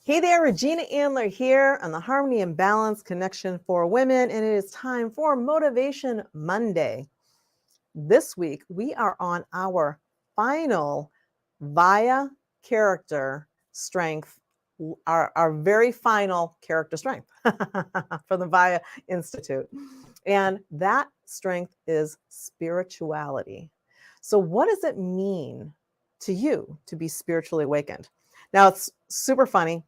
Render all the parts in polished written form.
Hey there, Regina Andler here on the Harmony and Balance Connection for Women, and it is time for Motivation Monday. This week, we are on our final VIA character strength, our very final character strength for the VIA Institute. And that strength is spirituality. So, what does it mean to you to be spiritually awakened? Now, it's super funny.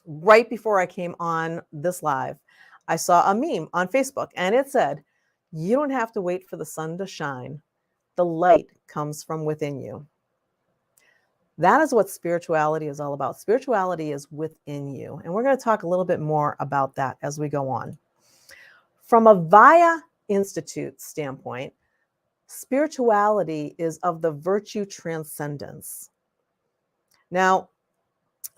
Right before I came on this live, I saw a meme on Facebook and it said, "You don't have to wait for the sun to shine. The light comes from within you." That is what spirituality is all about. Spirituality is within you. And we're going to talk a little bit more about that as we go on. From a VIA Institute standpoint, spirituality is of the virtue transcendence. Now,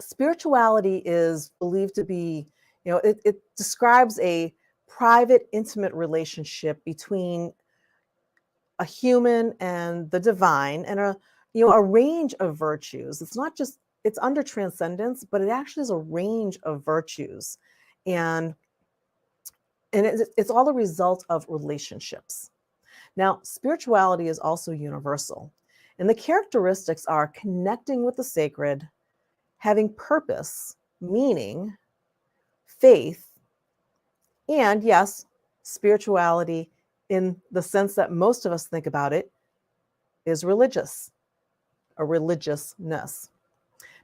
spirituality is believed to be, it describes a private, intimate relationship between a human and the divine and a range of virtues. It's not just, it's under transcendence, but it actually is a range of virtues. And it's all the result of relationships. Now, spirituality is also universal. And the characteristics are connecting with the sacred, having purpose, meaning, faith, and yes, spirituality in the sense that most of us think about it is religious, a religiousness.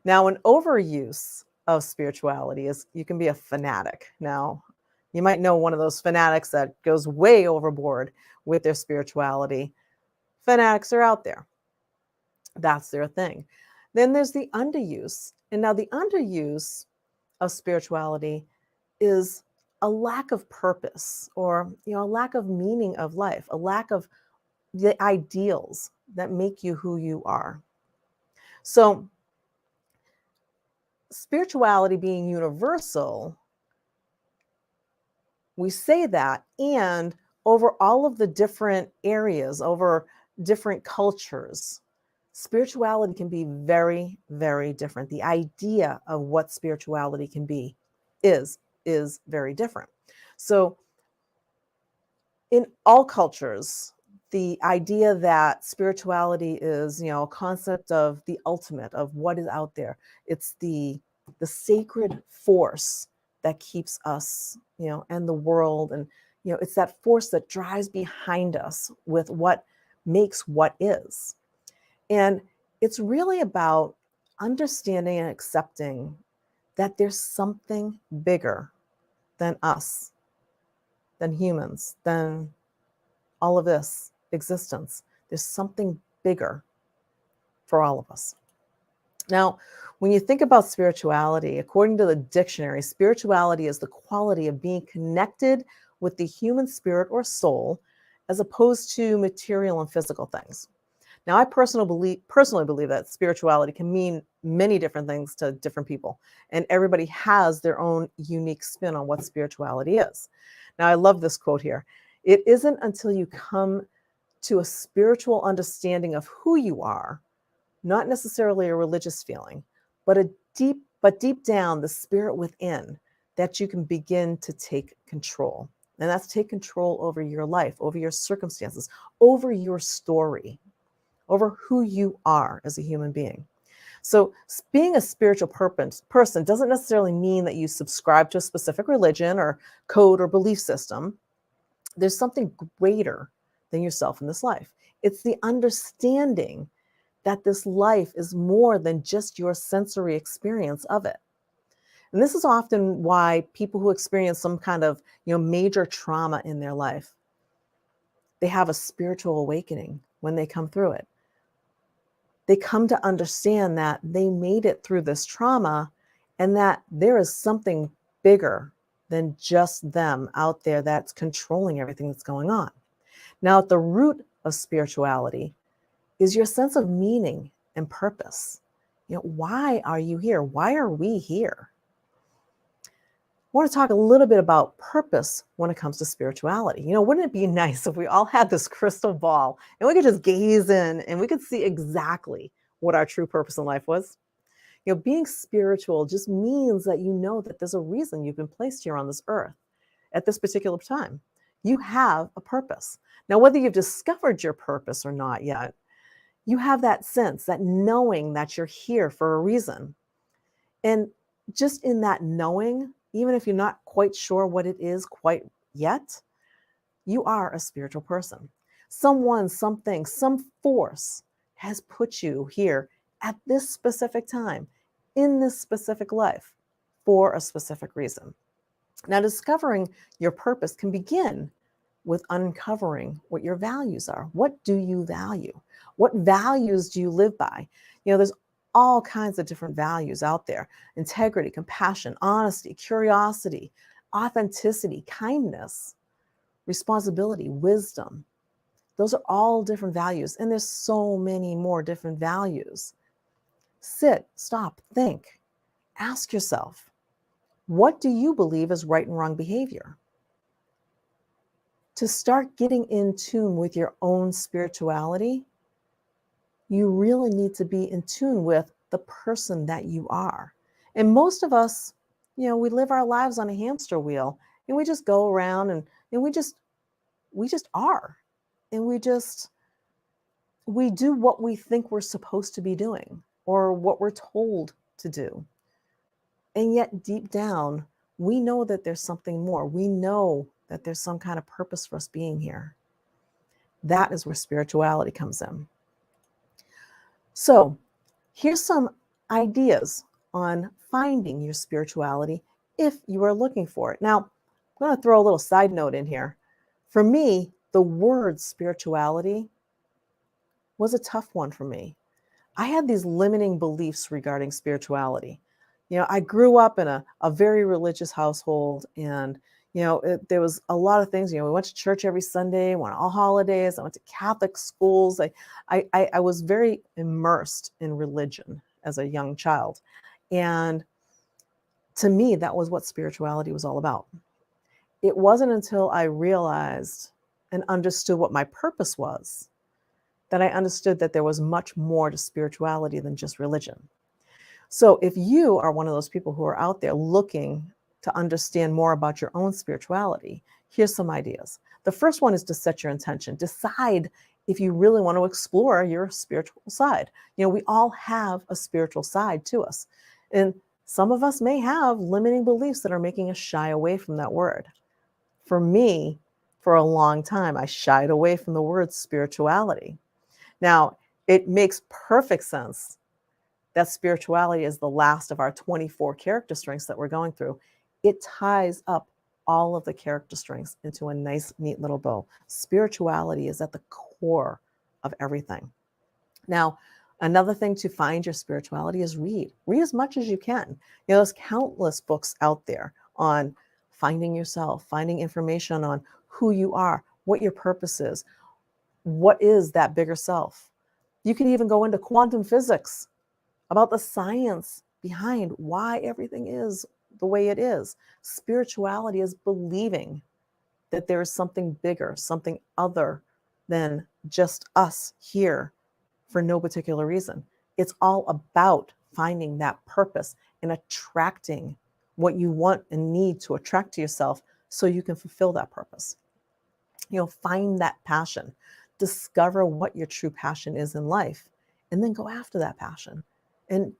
Now, an overuse of spirituality is you can be a fanatic. Now, you might know one of those fanatics that goes way overboard with their spirituality. Fanatics are out there. That's their thing. Then there's the underuse. And now the underuse of spirituality is a lack of purpose or a lack of meaning of life, a lack of the ideals that make you who you are. So spirituality being universal, we say that, and over all of the different areas, over different cultures, spirituality can be very, very different. The idea of what spirituality can be is very different. So in all cultures, the idea that spirituality is, a concept of the ultimate, of what is out there. It's the sacred force that keeps us, and the world. And, it's that force that drives behind us with what makes what is. And it's really about understanding and accepting that there's something bigger than us, than humans, than all of this existence. There's something bigger for all of us. Now, when you think about spirituality, according to the dictionary, spirituality is the quality of being connected with the human spirit or soul as opposed to material and physical things. Now, I personally believe that spirituality can mean many different things to different people, and everybody has their own unique spin on what spirituality is. Now, I love this quote here. It isn't until you come to a spiritual understanding of who you are, not necessarily a religious feeling, but deep down, the spirit within, that you can begin to take control. And that's take control over your life, over your circumstances, over your story, over who you are as a human being. So being a spiritual person doesn't necessarily mean that you subscribe to a specific religion or code or belief system. There's something greater than yourself in this life. It's the understanding that this life is more than just your sensory experience of it. And this is often why people who experience some kind of, major trauma in their life, they have a spiritual awakening when they come through it. They come to understand that they made it through this trauma and that there is something bigger than just them out there that's controlling everything that's going on. Now, at the root of spirituality is your sense of meaning and purpose. Why are you here? Why are we here? I want to talk a little bit about purpose when it comes to spirituality. Wouldn't it be nice if we all had this crystal ball and we could just gaze in and we could see exactly what our true purpose in life was? Being spiritual just means that you know that there's a reason you've been placed here on this earth at this particular time. You have a purpose. Now, whether you've discovered your purpose or not yet, you have that sense, that knowing that you're here for a reason. And just in that knowing, even if you're not quite sure what it is quite yet, you are a spiritual person. Someone, something, some force has put you here at this specific time, in this specific life, for a specific reason. Now, discovering your purpose can begin with uncovering what your values are. What do you value? What values do you live by? There's all kinds of different values out there: integrity, compassion, honesty, curiosity, authenticity, kindness, responsibility, wisdom. Those are all different values, and there's so many more different values. Sit, stop, think, ask yourself, what do you believe is right and wrong behavior? To start getting in tune with your own spirituality, you really need to be in tune with the person that you are. And most of us, we live our lives on a hamster wheel, and we just go around and we just are. And we do what we think we're supposed to be doing or what we're told to do. And yet deep down, we know that there's something more. We know that there's some kind of purpose for us being here. That is where spirituality comes in. So here's some ideas on finding your spirituality if you are looking for it. Now, I'm going to throw a little side note in here. For me, the word spirituality was a tough one for me. I had these limiting beliefs regarding spirituality. I grew up in a very religious household, and there was a lot of things. We went to church every Sunday, went on all holidays. I went to Catholic schools. I was very immersed in religion as a young child. And to me, that was what spirituality was all about. It wasn't until I realized and understood what my purpose was that I understood that there was much more to spirituality than just religion. So if you are one of those people who are out there looking to understand more about your own spirituality, here's some ideas. The first one is to set your intention. Decide if you really want to explore your spiritual side. We all have a spiritual side to us. And some of us may have limiting beliefs that are making us shy away from that word. For me, for a long time, I shied away from the word spirituality. Now, it makes perfect sense that spirituality is the last of our 24 character strengths that we're going through. It ties up all of the character strengths into a nice, neat little bow. Spirituality is at the core of everything. Now, another thing to find your spirituality is read. Read as much as you can. There's countless books out there on finding yourself, finding information on who you are, what your purpose is, what is that bigger self. You can even go into quantum physics, about the science behind why everything is the way it is. Spirituality is believing that there is something bigger, something other than just us here for no particular reason. It's all about finding that purpose and attracting what you want and need to attract to yourself so you can fulfill that purpose. Find that passion, discover what your true passion is in life, and then go after that passion. And,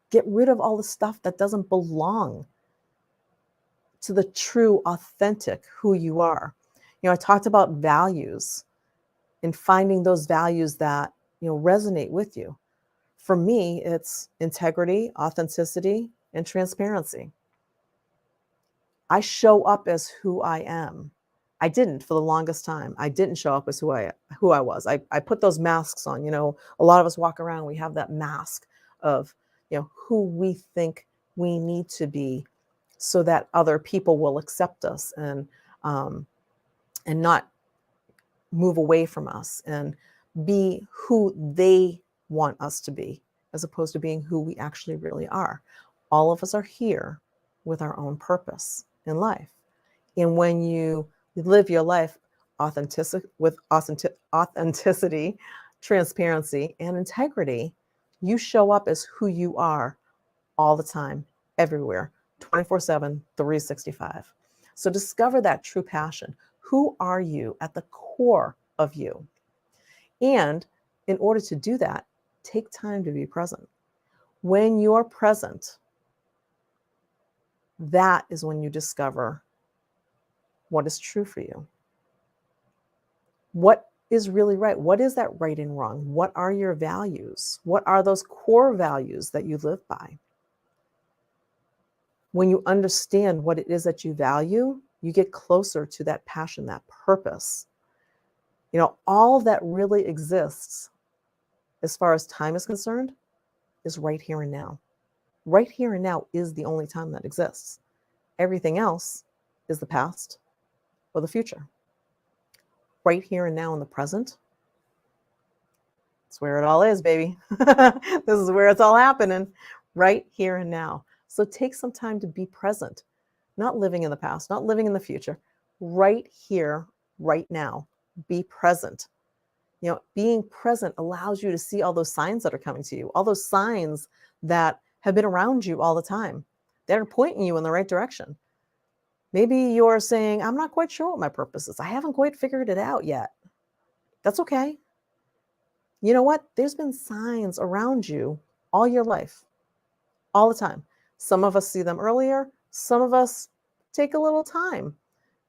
get rid of all the stuff that doesn't belong to the true, authentic who you are. I talked about values and finding those values that, resonate with you. For me, it's integrity, authenticity, and transparency. I show up as who I am. I didn't for the longest time. I didn't show up as who I was. I put those masks on. A lot of us walk around, we have that mask of, who we think we need to be so that other people will accept us and not move away from us and be who they want us to be, as opposed to being who we actually really are. All of us are here with our own purpose in life. And when you live your life with authenticity, transparency, and integrity, you show up as who you are all the time, everywhere, 24/7, 365. So discover that true passion. Who are you at the core of you? And in order to do that, take time to be present. When you're present, that is when you discover what is true for you. What is really right? What is that right and wrong? What are your values? What are those core values that you live by? When you understand what it is that you value, you get closer to that passion, that purpose. You know, all that really exists as far as time is concerned is right here and now. Right here and now is the only time that exists. Everything else is the past or the future. Right here and now in the present, it's where it all is, baby. This is where it's all happening, right here and now. So take some time to be present, not living in the past, not living in the future, right here, right now. Be present. You know, being present allows you to see all those signs that are coming to you, all those signs that have been around you all the time. They're pointing you in the right direction. Maybe you're saying, I'm not quite sure what my purpose is. I haven't quite figured it out yet. That's okay. You know what? There's been signs around you all your life, all the time. Some of us see them earlier. Some of us take a little time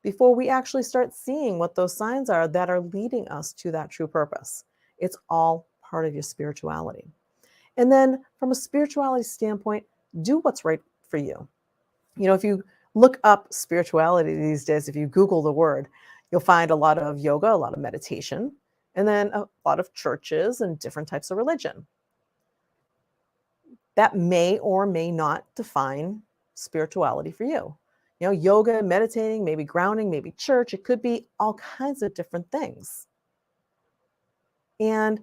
before we actually start seeing what those signs are that are leading us to that true purpose. It's all part of your spirituality. And then from a spirituality standpoint, do what's right for you. You know, if you look up spirituality these days, if you Google the word, you'll find a lot of yoga, a lot of meditation, and then a lot of churches and different types of religion. That may or may not define spirituality for you. You know, yoga, meditating, maybe grounding, maybe church, it could be all kinds of different things. And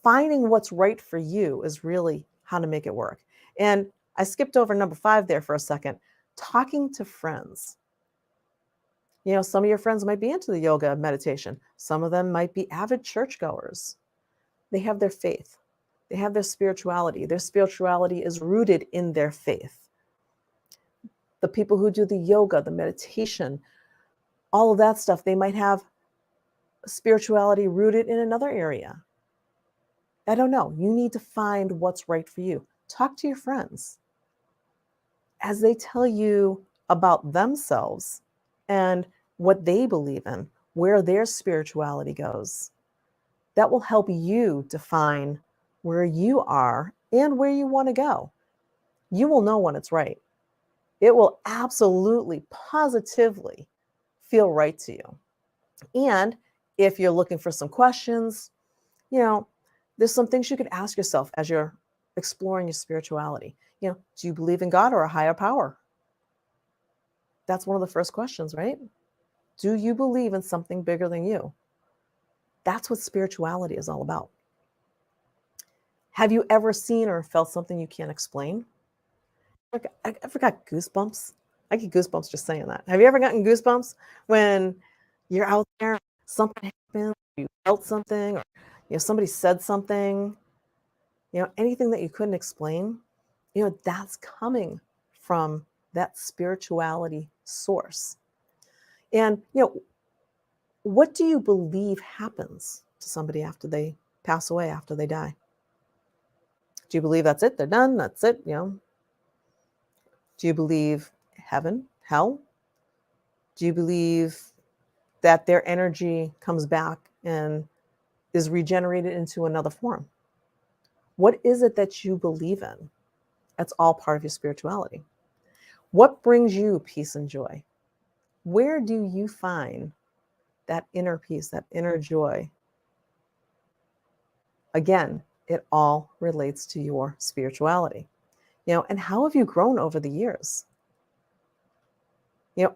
finding what's right for you is really how to make it work. And I skipped over number 5 there for a second. Talking to friends. You know, some of your friends might be into the yoga meditation. Some of them might be avid churchgoers. They have their faith. They have their spirituality. Their spirituality is rooted in their faith. The people who do the yoga, the meditation, all of that stuff, they might have spirituality rooted in another area. I don't know. You need to find what's right for you. Talk to your friends as they tell you about themselves and what they believe in, where their spirituality goes. That will help you define where you are and where you want to go. You will know when it's right. It will absolutely, positively feel right to you. And if you're looking for some questions, you know, there's some things you could ask yourself as you're exploring your spirituality. You know, do you believe in God or a higher power? That's one of the first questions, right? Do you believe in something bigger than you? That's what spirituality is all about. Have you ever seen or felt something you can't explain? I ever got goosebumps. I get goosebumps just saying that. Have you ever gotten goosebumps when you're out there, something happened, you felt something, or somebody said something, anything that you couldn't explain? That's coming from that spirituality source. And what do you believe happens to somebody after they pass away, after they die? Do you believe that's it? They're done. That's it. Do you believe heaven, hell? Do you believe that their energy comes back and is regenerated into another form? What is it that you believe in? That's all part of your spirituality. What brings you peace and joy? Where do you find that inner peace, that inner joy? Again, it all relates to your spirituality. And how have you grown over the years?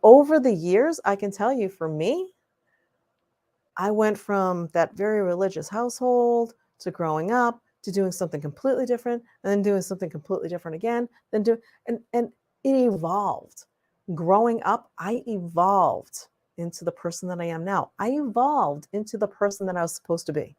Over the years, I can tell you, for me, I went from that very religious household to growing up to doing something completely different, and then doing something completely different again, and it evolved. Growing up, I evolved into the person that I am now. I evolved into the person that I was supposed to be.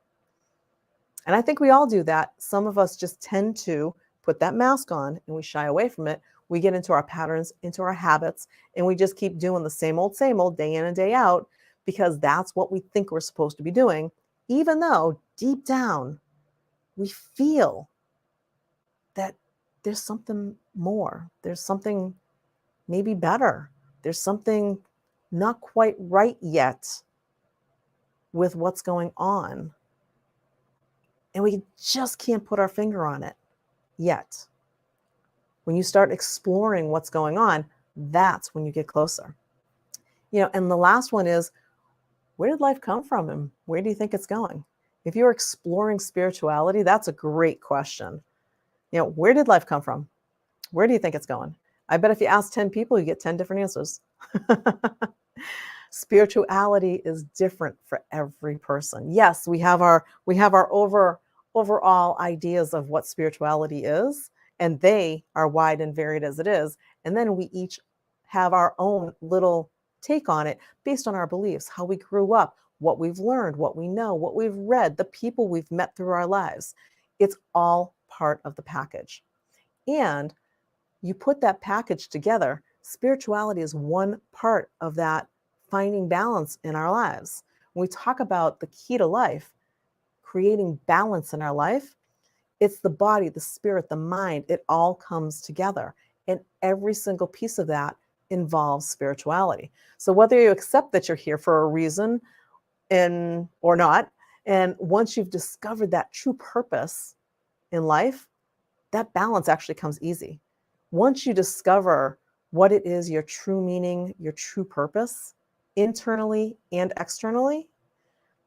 And I think we all do that. Some of us just tend to put that mask on and we shy away from it, we get into our patterns, into our habits, and we just keep doing the same old, day in and day out, because that's what we think we're supposed to be doing, even though deep down we feel that there's something more. There's something maybe better. There's something not quite right yet with what's going on. And we just can't put our finger on it yet. When you start exploring what's going on, that's when you get closer. And the last one is, where did life come from and where do you think it's going? If you're exploring spirituality, that's a great question. Where did life come from? Where do you think it's going? I bet if you ask 10 people, you get 10 different answers. Spirituality is different for every person. Yes, we have our overall ideas of what spirituality is, and they are wide and varied as it is. And then we each have our own little take on it based on our beliefs, how we grew up, what we've learned, what we know, what we've read, the people we've met through our lives. It's all part of the package. And you put that package together, spirituality is one part of that finding balance in our lives. When we talk about the key to life, creating balance in our life, it's the body, the spirit, the mind, it all comes together. And every single piece of that involves spirituality. So whether you accept that you're here for a reason or not, and once you've discovered that true purpose in life, that balance actually comes easy. Once you discover what it is, your true meaning, your true purpose, internally and externally,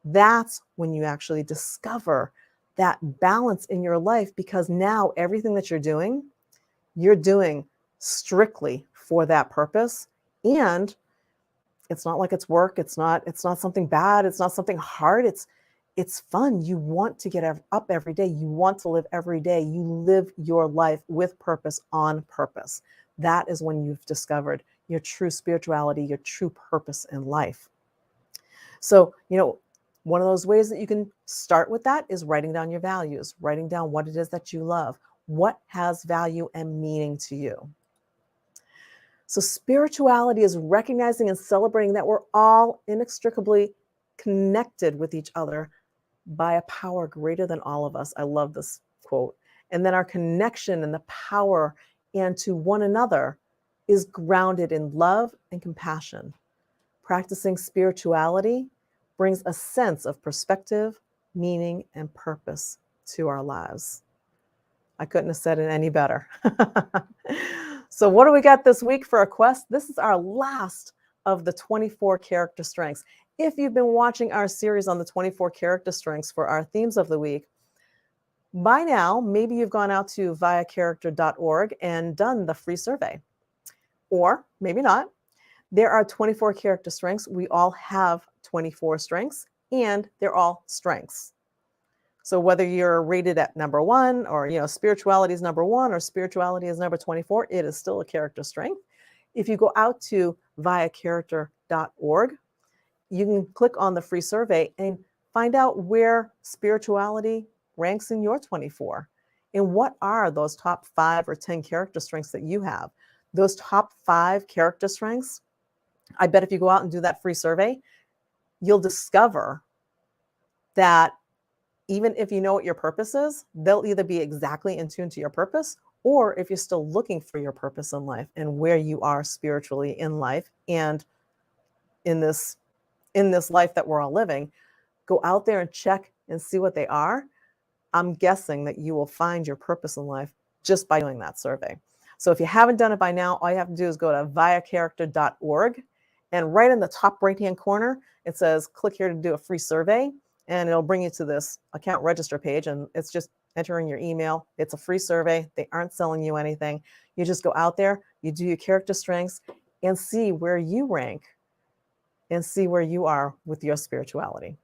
that's when you actually discover that balance in your life, because now everything that you're doing strictly for that purpose. And it's not like it's work. It's not something bad. It's not something hard. It's fun. You want to get up every day. You want to live every day. You live your life with purpose, on purpose. That is when you've discovered your true spirituality, your true purpose in life. So, one of those ways that you can start with that is writing down your values, writing down what it is that you love, what has value and meaning to you. So spirituality is recognizing and celebrating that we're all inextricably connected with each other by a power greater than all of us. I love this quote. And then our connection and the power and to one another is grounded in love and compassion. Practicing spirituality brings a sense of perspective, meaning, and purpose to our lives. I couldn't have said it any better. So what do we got this week for a quest? This is our last of the 24 character strengths. If you've been watching our series on the 24 character strengths for our themes of the week, by now, maybe you've gone out to viacharacter.org and done the free survey. Or maybe not. There are 24 character strengths. We all have 24 strengths, and they're all strengths. So whether you're rated at number 1 or, spirituality is number 1 or spirituality is number 24, it is still a character strength. If you go out to viacharacter.org, you can click on the free survey and find out where spirituality ranks in your 24. And what are those top 5 or 10 character strengths that you have? Those top 5 character strengths, I bet if you go out and do that free survey, you'll discover that even if you know what your purpose is, they'll either be exactly in tune to your purpose, or if you're still looking for your purpose in life and where you are spiritually in life and in this life that we're all living, go out there and check and see what they are. I'm guessing that you will find your purpose in life just by doing that survey. So if you haven't done it by now, all you have to do is go to viacharacter.org, and right in the top right-hand corner, it says, click here to do a free survey. And it'll bring you to this account register page, and it's just entering your email. It's a free survey. They aren't selling you anything. You just go out there, you do your character strengths, and see where you rank and see where you are with your spirituality.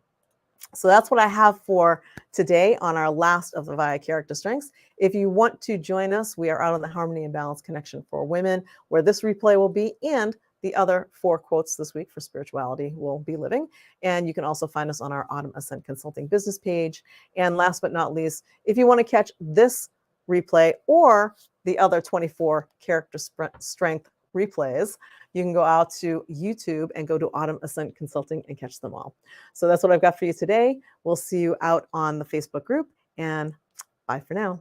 So that's what I have for today on our last of the VIA character strengths. If you want to join us, we are out on the Harmony and Balance Connection for Women, where this replay will be, and the other 4 quotes this week for spirituality will be living. And you can also find us on our Autumn Ascent Consulting business page. And last but not least, if you want to catch this replay or the other 24 character strength replays, you can go out to YouTube and go to Autumn Ascent Consulting and catch them all. So that's what I've got for you today. We'll see you out on the Facebook group, and bye for now.